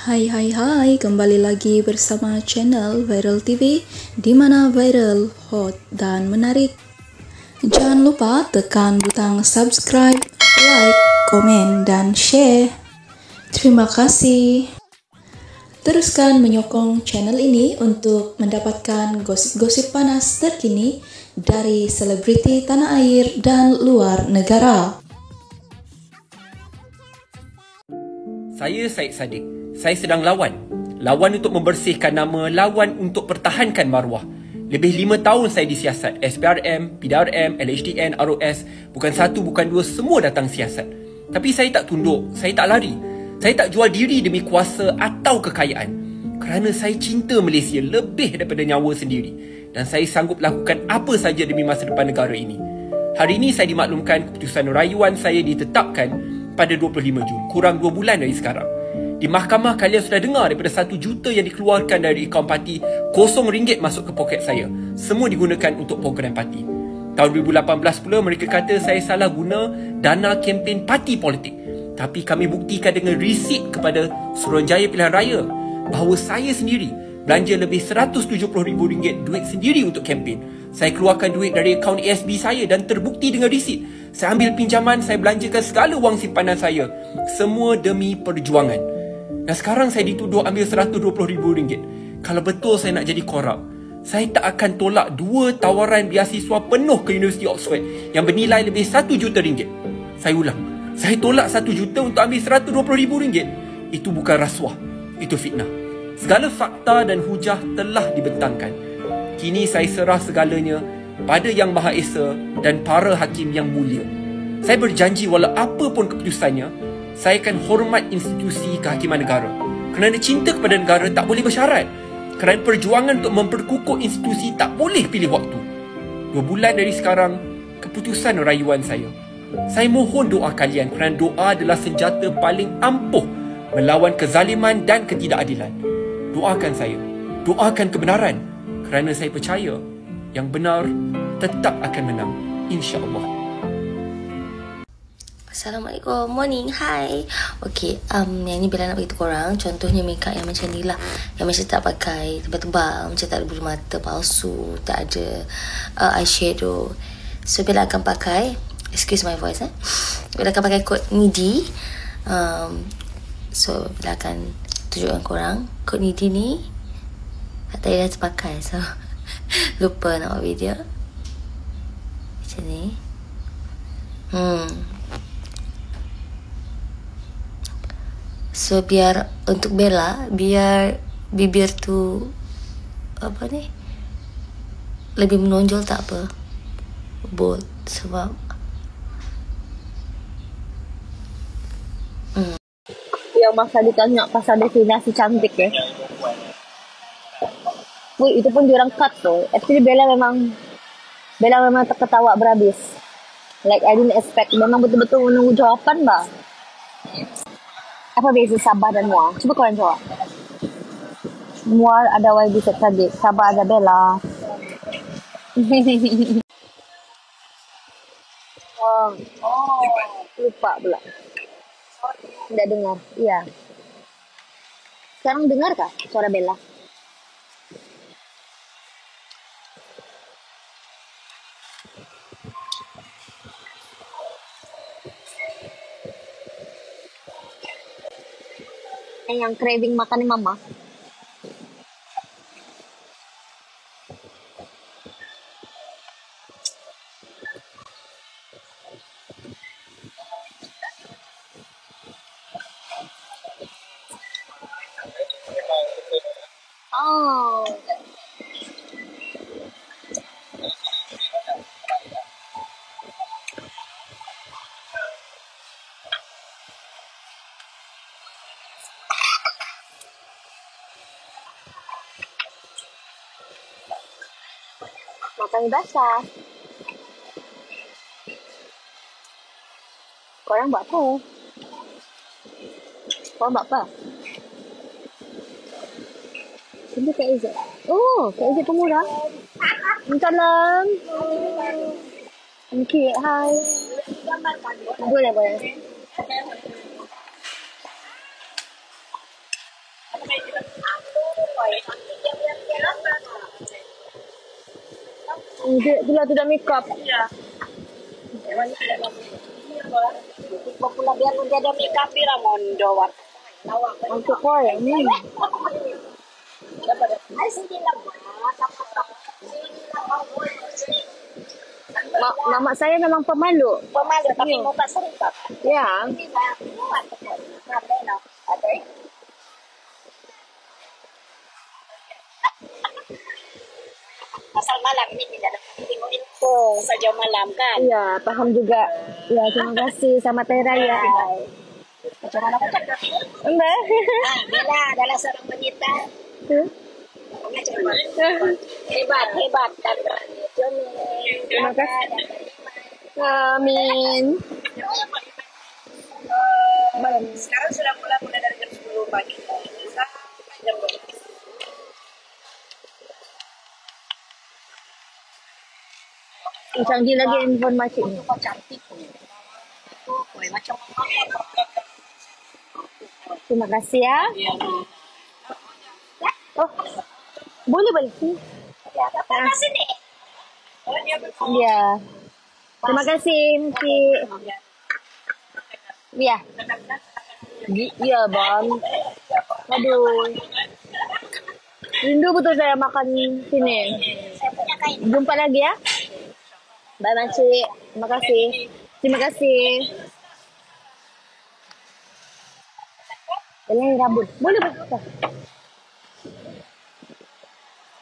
Hai, kembali lagi bersama channel Viral TV, di mana viral, hot, dan menarik. Jangan lupa tekan butang subscribe, like, komen, dan share. Terima kasih. Teruskan menyokong channel ini untuk mendapatkan gosip-gosip panas terkini dari selebriti tanah air dan luar negara. Saya Syed Saddiq. Saya sedang lawan. Lawan untuk membersihkan nama, lawan untuk pertahankan maruah. Lebih 5 tahun saya disiasat. SPRM, PDRM, LHDN, ROS. Bukan satu, bukan dua, semua datang siasat. Tapi saya tak tunduk, saya tak lari. Saya tak jual diri demi kuasa atau kekayaan. Kerana saya cinta Malaysia lebih daripada nyawa sendiri. Dan saya sanggup lakukan apa saja demi masa depan negara ini. Hari ini saya dimaklumkan keputusan rayuan saya ditetapkan pada 25 Jun, kurang 2 bulan dari sekarang. Di mahkamah kalian sudah dengar daripada 1 juta yang dikeluarkan dari akaun parti, RM0 masuk ke poket saya. Semua digunakan untuk program parti. Tahun 2018 pula mereka kata saya salah guna dana kempen parti politik. Tapi kami buktikan dengan risit kepada Suruhanjaya Pilihan Raya bahawa saya sendiri belanja lebih RM170,000 duit sendiri untuk kempen. Saya keluarkan duit dari akaun ASB saya dan terbukti dengan risit. Saya ambil pinjaman, saya belanjakan segala wang simpanan saya. Semua demi perjuangan. Dan sekarang saya dituduh ambil RM120,000. Kalau betul saya nak jadi korup, saya tak akan tolak 2 tawaran beasiswa penuh ke Universiti Oxford yang bernilai lebih RM1 juta. Saya ulang, saya tolak RM1 juta untuk ambil RM120,000. Itu bukan rasuah, itu fitnah. Segala fakta dan hujah telah dibentangkan. Kini saya serah segalanya pada Yang Maha Esa dan para hakim yang mulia. Saya berjanji walau apa pun keputusannya, saya akan hormat institusi kehakiman negara. Kerana cinta kepada negara tak boleh bersyarat. Kerana perjuangan untuk memperkukuh institusi tak boleh pilih waktu. 2 bulan dari sekarang, keputusan rayuan saya. Saya mohon doa kalian kerana doa adalah senjata paling ampuh melawan kezaliman dan ketidakadilan. Doakan saya. Doakan kebenaran. Kerana saya percaya yang benar tetap akan menang. InsyaAllah. Assalamualaikum, morning, hi. Okay, yang ni Bella nak beritahu korang. Contohnya makeup yang macam ni lah, yang macam tak pakai tebal-tebal, macam tak ada bulu mata palsu, tak ada eyeshadow. So Bella akan pakai, excuse my voice, Bella akan pakai kod NIDI. So Bella akan tunjukkan korang kod NIDI ni. Tadi dah terpakai, so lupa nak buat video macam ni. So biar untuk Bella, biar bibir tu apa ni, lebih menonjol tak apa, bold, sebab yang masa ditanya pasal definisi cantik Wih, itu pun diorang cut tu. Actually Bella memang terketawa berhabis. Like I didn't expect. Memang betul-betul menunggu jawapan bah. Apa beza Sabah dan Muar? Cuba korang jawab. Muar ada YB Syed Saddiq, Sabah ada Bella. Lupa pula. Tidak dengar. Iya. Sekarang dengar kah suara Bella? Yang craving makan ni mama. Oh. Makan basah. Korang buat apa? Korang buat apa? Ini Kak Izzat. Oh, Kak Izzat pemurah. Salam. Okay, hi. Boleh. Itulah tidak make up. Pula biar menjadi makeup pira mondo wat. Untuk kau ya ni. Ay sige lang. Mama saya memang pemalu. Pemalu tapi mau tak serempak. Ya. Ada. Pasal malam ini tidak ada tengok info saja malam kan. Ya, paham juga. Ya, terima kasih. Selamat Hari Raya. Macam mana aku cakap? Mbak. Bella adalah seorang wanita hebat dan Terima kasih. Amin. Sekarang sudah mulai dari jam 10 pagi sampai jam 12. Canggih lagi informasi ni. Cantik macam Terima kasih ya. Oh, boleh balik sini. apa sini? Ya. Terima kasih. Ya. Ya, Bang. Aduh. Rindu betul saya makan sini. Saya punya kain. Jumpa lagi ya. Bye, Makcik. Terima kasih. Terima kasih. Ini rambut. Boleh, Bang.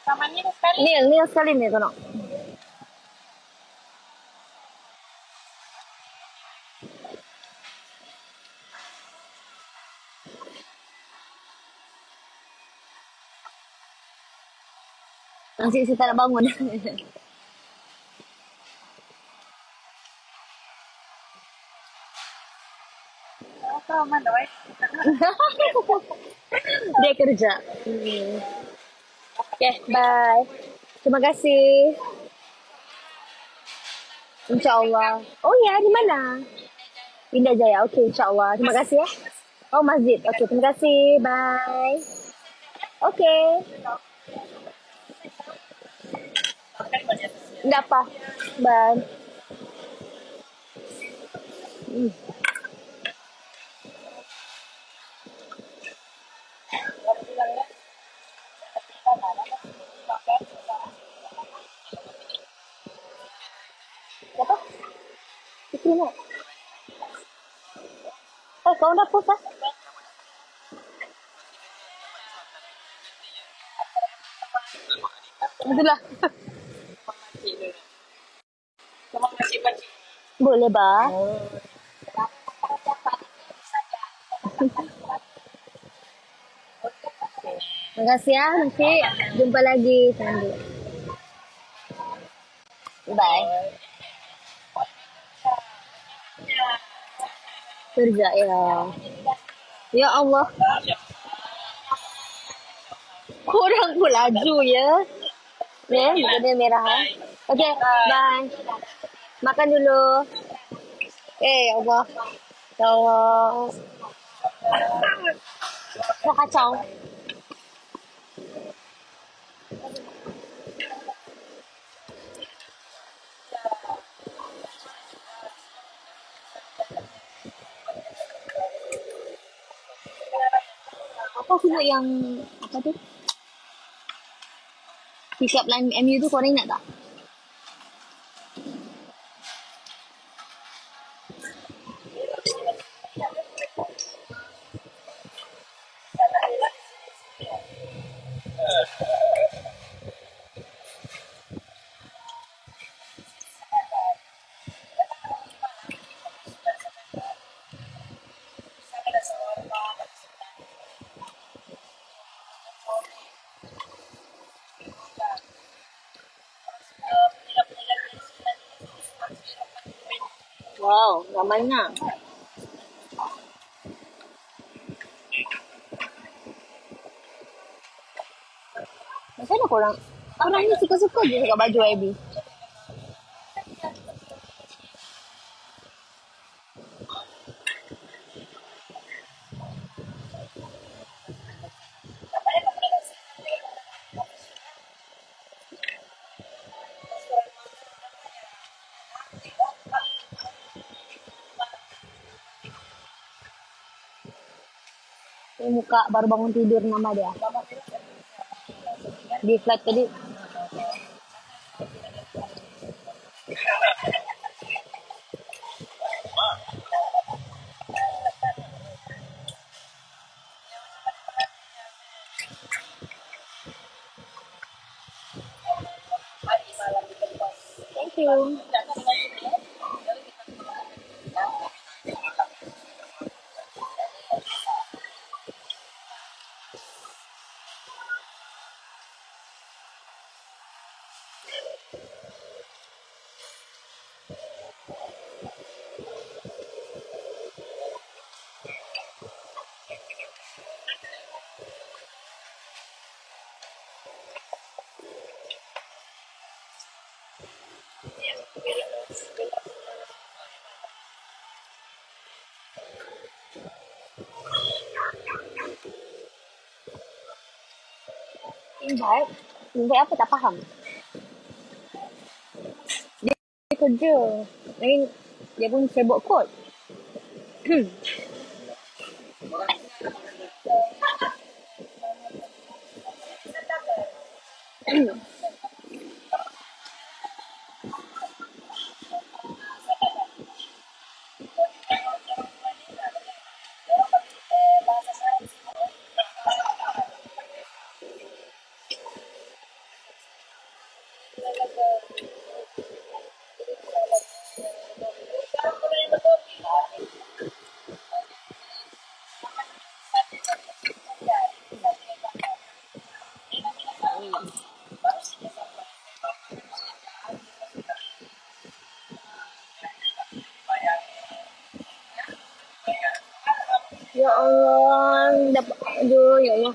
Sama ni sekali. Ni sekali ni, tolong. Nanti saya tak nak bangun. Dia kerja. Okay, bye. Terima kasih. InsyaAllah. Oh ya, di mana? Indah Jaya. Okay, insyaAllah. Terima kasih ya. Oh, masjid. Okay, terima kasih. Bye. Okay. Tidak apa. Bye. Apa? Itu nak. Kau dah post ah? Itulah. Boleh, Bah. Terima kasih ya, nanti jumpa lagi. Bye. Kerja ya. Ya Allah. Kurang pun laju ya. Dia merah. Okay, bye. Makan dulu. Ya Allah. Ya Allah. Kau kacau. Apa aku buat yang apa tu? Pick up line MU tu korang ingat tak? Wow, ramainya. Macam mana korang? Korang ni suka-suka je cakap baju IB. Ini muka baru bangun tidur nama dia. Di flight tadi. Thank you. Invite? Invite apa tak faham. Dia kerja. Dia pun sibuk kod. Ya Allah, dapat aduh ya Allah.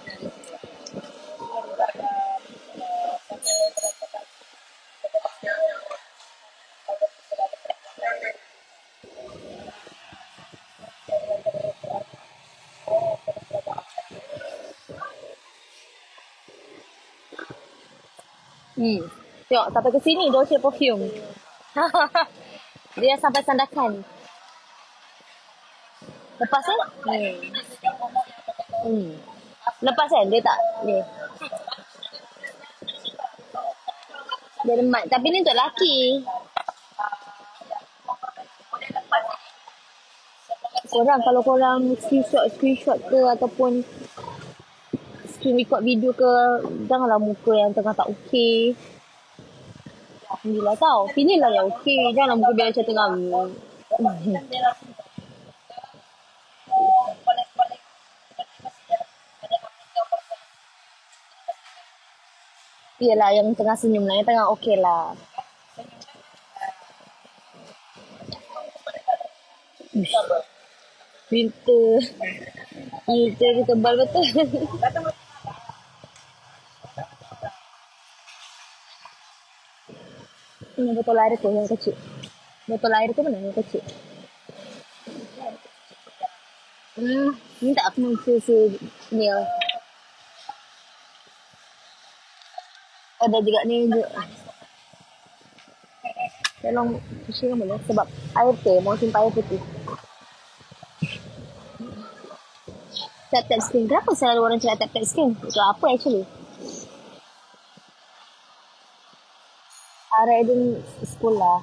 Tengok sampai ke sini Dolce Perfume. Dia sampai Sandakan. Lepas kan? Lepas kan dia tak ni. Dia lemat. Tapi ni untuk lelaki. Korang kalau korang screenshot ke ataupun screen record video ke, janganlah muka yang tengah tak okey. Alhamdulillah tau. Pilihlah yang okey. Janganlah muka dia macam tengah Yelah yang tengah senyum lah. Yang tengah okey lah. Filter dia tebal betul. Ini botol air tu yang kecil. Botol air tu mana yang kecil? Ni tak aku ni lah. Ada juga ni juga. Tolong share boleh sebab air teh mau simpan air putih. Tap-tap screen. Kenapa selalu orang cakap tap-tap screen? Untuk apa actually? Arah Eden sekolah.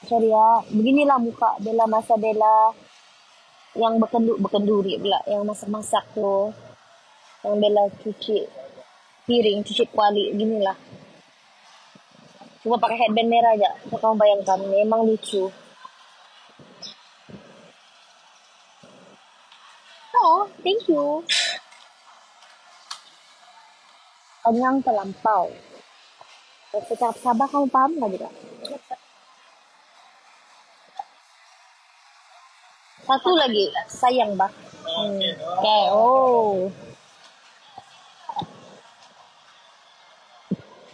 Sorry ya. Beginilah muka Bella masa Bella yang berkenduri pula. Yang masak-masak tu. Yang Bella cuci piring, cuci kuali. Beginilah. Cuma pakai headband merah aja. Kamu bayangkan. Memang lucu. Oh, thank you. Kenyang terlampau. Secara sabar kamu paham nggak juga? Satu lagi, sayang bah. Okay, oh.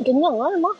Kenyang lah mah.